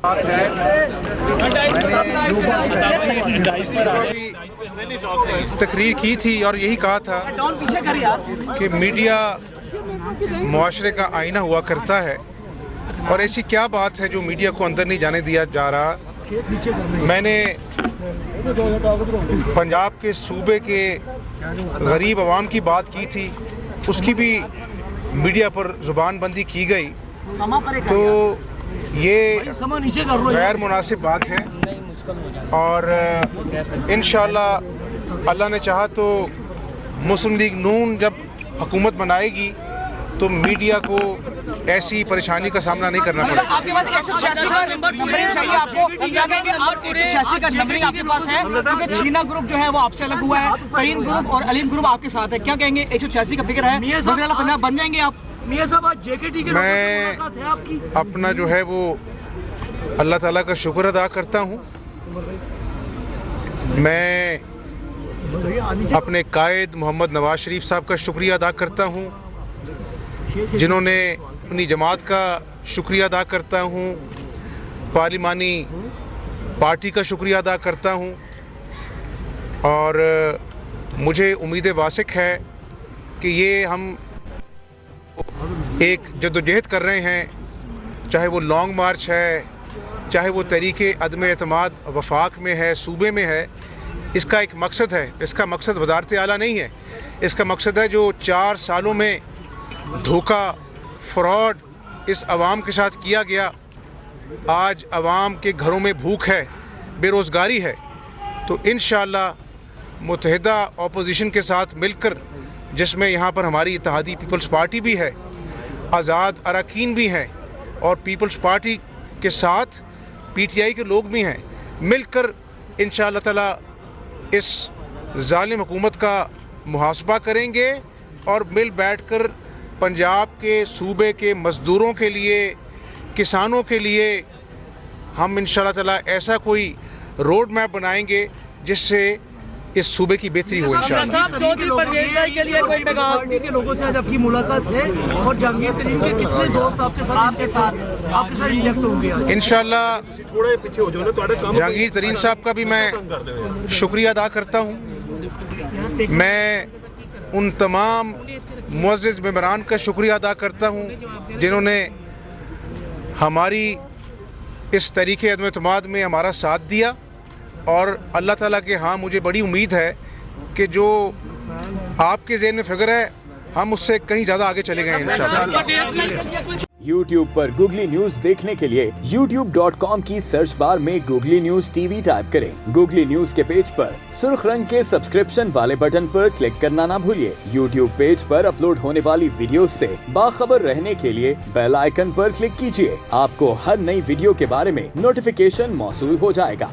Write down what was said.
بات ہے تقریر کی تھی اور یہی کہا تھا کہ میڈیا معاشرے کا آئینہ ہوا کرتا ہے، اور ایسی کیا بات ہے جو میڈیا کو اندر نہیں جانے دیا جا رہا۔ میں نے پنجاب کے صوبے کے غریب عوام کی بات کی تھی، اس کی بھی میڈیا پر زبان بندی کی گئی، تو یہ غیر مناسب بات ہے، اور انشاءاللہ اللہ نے چاہا تو مسلم لیگ نون جب حکومت بنائے گی تو میڈیا کو ایسی پریشانی کا سامنا نہیں کرنا پڑے گا۔ آپ کے پاس 186 کا نمبرنگ چاہیے آپ کو، کیا کہیں گے آپ 186 کا نمبرنگ آپ کے پاس ہے، کیونکہ چھینا گروپ جو ہے وہ آپ سے الگ ہوا ہے، ترین گروپ اور علیم گروپ آپ کے ساتھ ہے، کیا کہیں گے 186 کا فکر ہے وزیر اعلیٰ پنجاب بن جائیں گے آپ؟ میں اپنا جو ہے وہ اللہ تعالیٰ کا شکر ادا کرتا ہوں، میں اپنے قائد محمد نواز شریف صاحب کا شکریہ ادا کرتا ہوں، جنہوں نے اپنی جماعت کا شکریہ ادا کرتا ہوں، پارلیمانی پارٹی کا شکریہ ادا کرتا ہوں، اور مجھے امید واسق ہے کہ یہ ہم ایک جدوجہد کر رہے ہیں، چاہے وہ لانگ مارچ ہے، چاہے وہ تحریک عدم اعتماد وفاق میں ہے، صوبے میں ہے، اس کا ایک مقصد ہے۔ اس کا مقصد وزارت اعلیٰ نہیں ہے، اس کا مقصد ہے جو 4 سالوں میں دھوکہ فراڈ اس عوام کے ساتھ کیا گیا، آج عوام کے گھروں میں بھوک ہے، بے روزگاری ہے، تو انشاءاللہ متحدہ اپوزیشن کے ساتھ مل کر، جس میں یہاں پر ہماری اتحادی پیپلز پارٹی بھی ہے، آزاد اراکین بھی ہیں، اور پیپلز پارٹی کے ساتھ پی ٹی آئی کے لوگ بھی ہیں، مل کر انشاءاللہ تعالی اس ظالم حکومت کا محاسبہ کریں گے، اور مل بیٹھ کر پنجاب کے صوبے کے مزدوروں کے لیے، کسانوں کے لیے ہم انشاءاللہ تعالی ایسا کوئی روڈ میپ بنائیں گے جس سے اس صوبے کی بہتری ہو انشاءاللہ۔ لوگوں سے آج آپ کی ملاقات ہے، اور جہانگیر ترین کے کتنے دوست آپ کے ساتھ انجیکٹ ہوں گے؟ انشاءاللہ جہانگیر ترین صاحب کا بھی میں شکریہ ادا کرتا ہوں، میں ان تمام معزز ممبران کا شکریہ ادا کرتا ہوں جنہوں نے ہماری اس تحریک عدم اعتماد میں ہمارا ساتھ دیا، اور اللہ تعالیٰ کے ہاں مجھے بڑی امید ہے کہ جو آپ کے ذہن میں فکر ہے ہم اس سے کہیں زیادہ آگے چلے گئے انشاءاللہ۔ YouTube پر گوگلی نیوز دیکھنے کے لیے youtube.com کی سرچ بار میں googly news T V type کریں۔ گوگلی نیوز کے پیج پر سرخ رنگ کے سبسکرپشن والے بٹن پر کلک کرنا نہ بھولیے۔ YouTube پیج پر اپلوڈ ہونے والی ویڈیوز سے باخبر رہنے کے لیے بیل آئیکن پر کلک کیجیے۔ آپ کو ہر نئی ویڈیو کے بارے میں نوٹیفیکیشن موصول ہو جائے گا۔